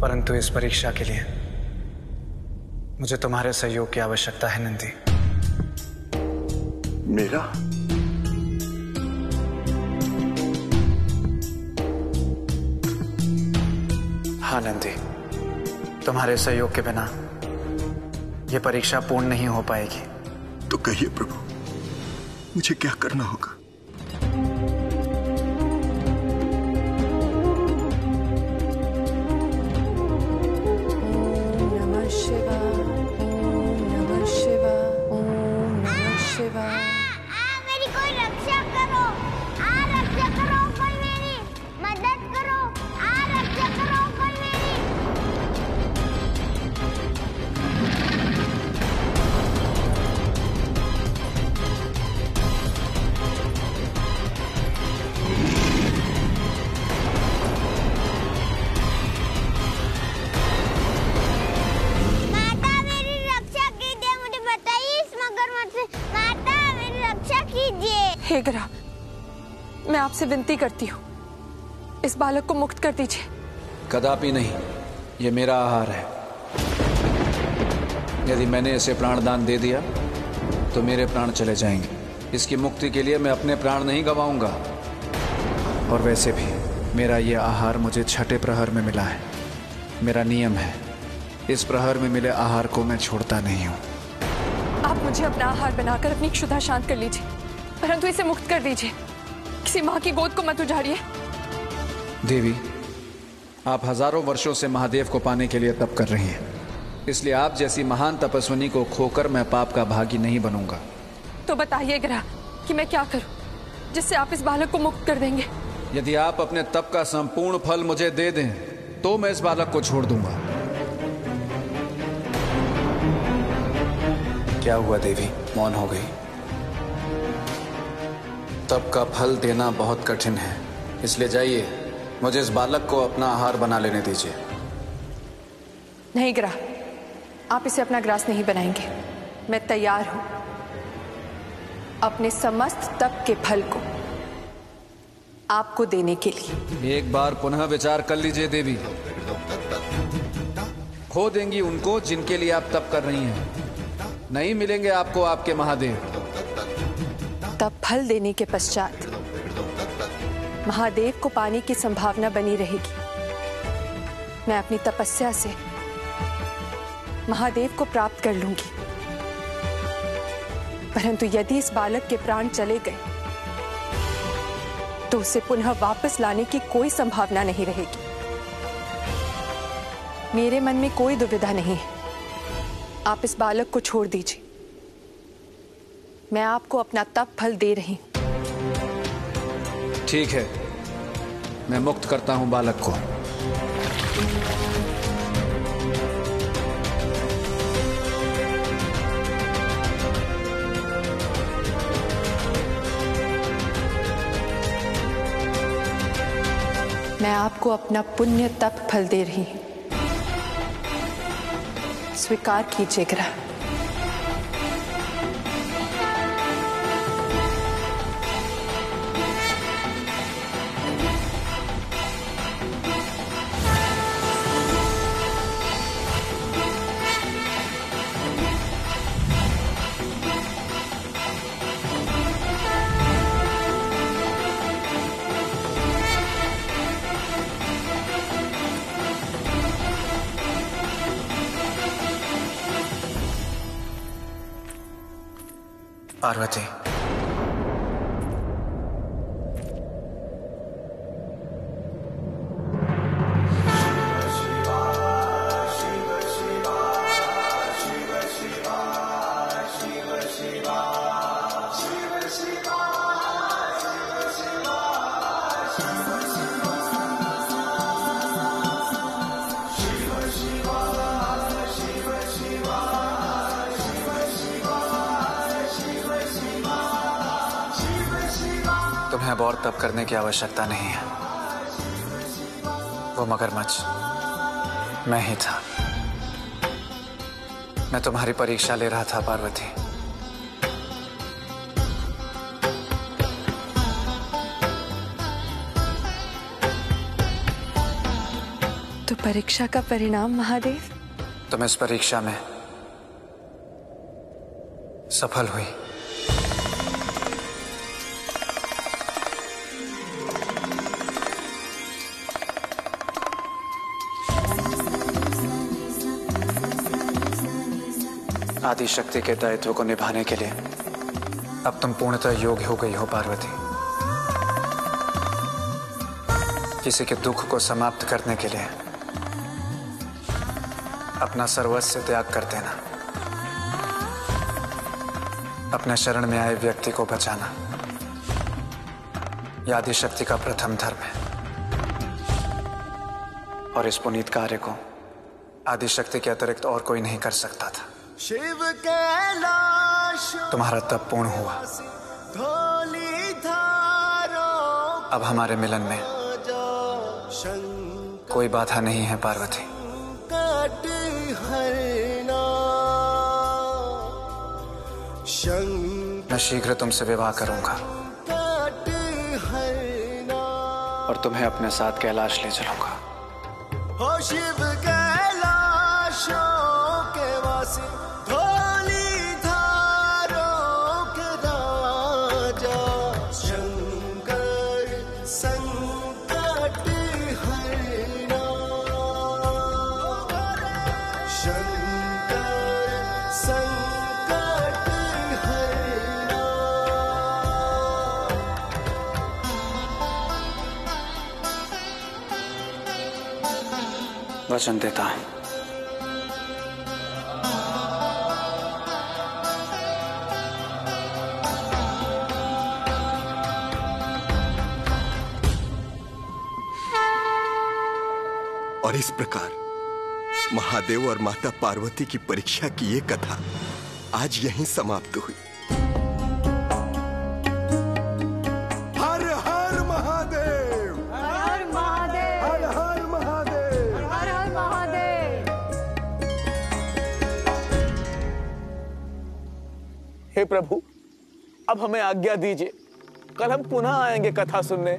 परंतु इस परीक्षा के लिए मुझे तुम्हारे सहयोग की आवश्यकता है नंदी। मेरा? हाँ नंदी, तुम्हारे सहयोग के बिना यह परीक्षा पूर्ण नहीं हो पाएगी। तो कहिए प्रभु, मुझे क्या करना होगा? मेरी कोई रक्षा करो, रक्षा करो कोई, मेरी मदद करो, रक्षा करो कोई मेरी। माता मेरी रक्षा कीजिए, मुझे बताइए इस मगरमच्छ से। माता मेरी रक्षा कीजिए। हे ग्रह, मैं आपसे विनती करती हूँ, इस बालक को मुक्त कर दीजिए। कदापि नहीं, ये मेरा आहार है। यदि मैंने इसे प्राणदान दे दिया तो मेरे प्राण चले जाएंगे। इसकी मुक्ति के लिए मैं अपने प्राण नहीं गंवाऊंगा। और वैसे भी मेरा ये आहार मुझे छठे प्रहर में मिला है। मेरा नियम है, इस प्रहर में मिले आहार को मैं छोड़ता नहीं हूँ। आप मुझे अपना आहार बनाकर अपनी क्षुधा शांत कर लीजिए, परंतु इसे मुक्त कर दीजिए। किसी माँ की गोद को मत उजाड़िए। देवी, आप हजारों वर्षों से महादेव को पाने के लिए तप कर रही हैं, इसलिए आप जैसी महान तपस्विनी को खोकर मैं पाप का भागी नहीं बनूंगा। तो बताइए ग्रह कि मैं क्या करूं जिससे आप इस बालक को मुक्त कर देंगे। यदि आप अपने तप का संपूर्ण फल मुझे दे दें तो मैं इस बालक को छोड़ दूंगा। क्या हुआ देवी, मौन हो गई? तप का फल देना बहुत कठिन है, इसलिए जाइए, मुझे इस बालक को अपना आहार बना लेने दीजिए। नहीं ग्रह, आप इसे अपना ग्रास नहीं बनाएंगे। मैं तैयार हूं अपने समस्त तप के फल को आपको देने के लिए। एक बार पुनः विचार कर लीजिए देवी। खो देंगी उनको जिनके लिए आप तप कर रही हैं, नहीं मिलेंगे आपको आपके महादेव। तब फल देने के पश्चात महादेव को पाने की संभावना बनी रहेगी। मैं अपनी तपस्या से महादेव को प्राप्त कर लूंगी, परंतु यदि इस बालक के प्राण चले गए तो उसे पुनः वापस लाने की कोई संभावना नहीं रहेगी। मेरे मन में कोई दुविधा नहीं है, आप इस बालक को छोड़ दीजिए। मैं आपको अपना तप फल दे रही हूं। ठीक है, मैं मुक्त करता हूं बालक को। मैं आपको अपना पुण्य तप फल दे रही हूं, स्वीकार कीजिए ग्रह। पार्वती, तुम्हें अब और तप करने की आवश्यकता नहीं है। वो मगरमच्छ मैं ही था। मैं तुम्हारी परीक्षा ले रहा था पार्वती। तो परीक्षा का परिणाम महादेव? तुम इस परीक्षा में सफल हुई। आदि शक्ति के दायित्व को निभाने के लिए अब तुम पूर्णतः योग्य हो गई हो पार्वती। किसी के दुख को समाप्त करने के लिए अपना सर्वस्व त्याग कर देना, अपने शरण में आए व्यक्ति को बचाना, यह आदि शक्ति का प्रथम धर्म है। और इस पुनीत कार्य को आदि शक्ति के अतिरिक्त और कोई नहीं कर सकता था। शिव कैलाश तुम्हारा तप पूर्ण हुआ। अब हमारे मिलन में कोई बाधा नहीं है पार्वती। मैं शीघ्र तुमसे विवाह करूंगा और तुम्हें अपने साथ कैलाश ले चलूंगा। हो शिव कैलाशों के वासी, धौली धारों के राजा, शंकर संकट हरना, शंकर संकट हरना। वचन देता हूं। और इस प्रकार महादेव और माता पार्वती की परीक्षा की ये कथा आज यहीं समाप्त हुई। हर हर महादेव, हर हर महादेव, हर हर महादेव, हर हर महादेव। हे प्रभु, अब हमें आज्ञा दीजिए, कल हम पुनः आएंगे कथा सुनने।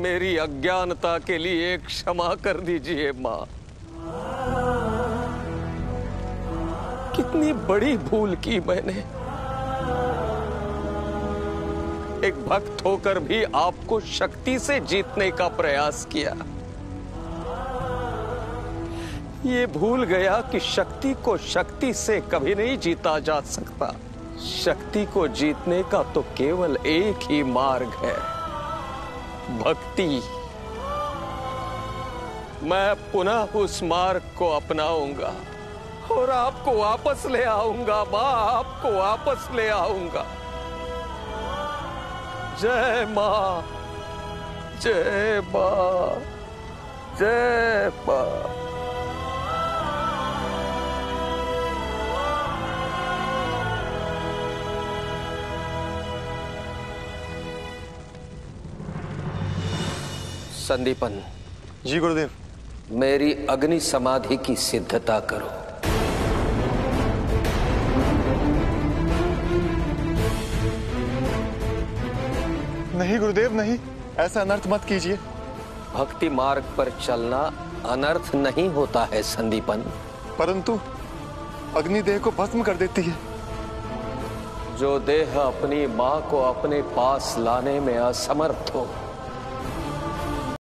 मेरी अज्ञानता के लिए क्षमा कर दीजिए मां। कितनी बड़ी भूल की मैंने। एक भक्त होकर भी आपको शक्ति से जीतने का प्रयास किया। ये भूल गया कि शक्ति को शक्ति से कभी नहीं जीता जा सकता। शक्ति को जीतने का तो केवल एक ही मार्ग है, भक्ति। मैं पुनः उस मार्ग को अपनाऊंगा और आपको वापस ले आऊंगा मां, आपको वापस ले आऊंगा। जय मां, जय मां, जय मां। संदीपन जी गुरुदेव। मेरी अग्नि समाधि की सिद्धता करो। नहीं गुरुदेव, नहीं, ऐसा अनर्थ मत कीजिए। भक्ति मार्ग पर चलना अनर्थ नहीं होता है संदीपन। परंतु अग्निदेह को भस्म कर देती है। जो देह अपनी मां को अपने पास लाने में असमर्थ हो,